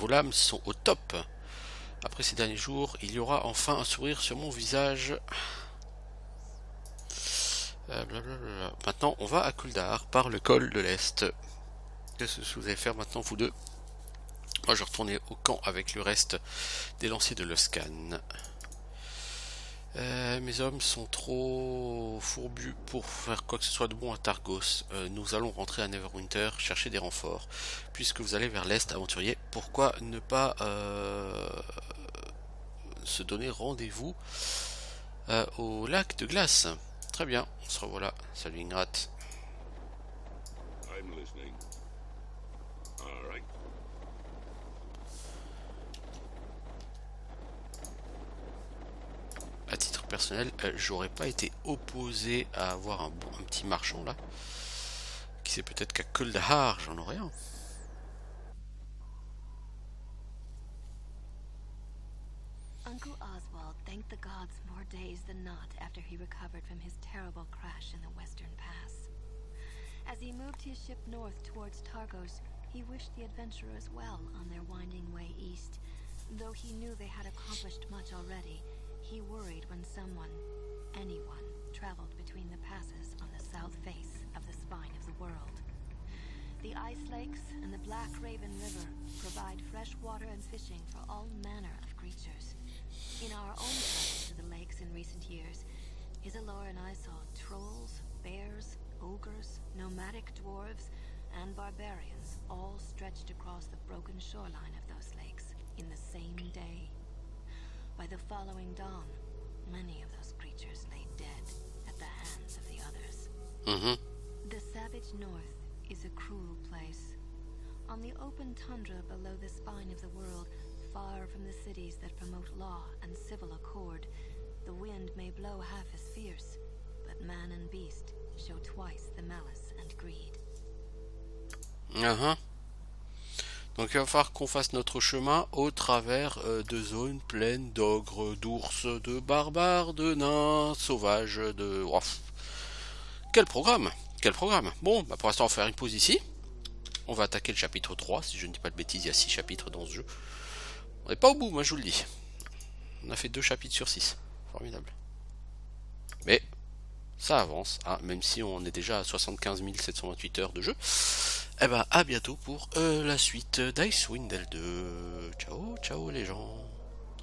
lames sont au top. Après ces derniers jours, il y aura enfin un sourire sur mon visage. Blablabla. Maintenant, on va à Kuldahar par le col de l'Est. Qu'est-ce que vous allez faire maintenant, vous deux? Moi, je retournais au camp avec le reste des lanciers de Loscan. Mes hommes sont trop fourbus pour faire quoi que ce soit de bon à Targos. Nous allons rentrer à Neverwinter, chercher des renforts. Puisque vous allez vers l'Est, aventurier, pourquoi ne pas se donner rendez-vous au lac de glace? Très bien, on se revoit là. Salut Ingrat. I'm listening. All right. À titre personnel, j'aurais pas été opposé à avoir un petit marchand là. Qui sait, peut-être qu'à Kuldahar, j'en aurais un. Uncle Oswald thanked the gods more days than not after he recovered from his terrible crash in the Western Pass. As he moved his ship north towards Targos, he wished the adventurers well on their winding way east. Though he knew they had accomplished much already, he worried when someone, anyone, traveled between the passes on the south face of the spine of the world. The ice lakes and the Black Raven River provide fresh water and fishing for all manner of creatures. In our own travels to the lakes in recent years, Isilor and I saw trolls, bears, ogres, nomadic dwarves, and barbarians all stretched across the broken shoreline of those lakes in the same day. By the following dawn, many of those creatures lay dead at the hands of the others. The savage north is a cruel place. On the open tundra below the spine of the world, far from the cities that promote law and civil accord, the wind may blow half as fierce, but man and beast show twice the malice and greed. Donc il va falloir qu'on fasse notre chemin au travers de zones pleines d'ogres, d'ours, de barbares, de nains, sauvages, de... Oh, quel programme! Quel programme! Bon, bah pour l'instant on va faire une pause ici. On va attaquer le chapitre 3, si je ne dis pas de bêtises, il y a 6 chapitres dans ce jeu. On n'est pas au bout, moi je vous le dis. On a fait 2 chapitres sur 6. Formidable. Mais ça avance, hein, même si on est déjà à 75 728 heures de jeu. Eh ben à bientôt pour la suite d'Icewind Dale 2. Ciao, ciao les gens.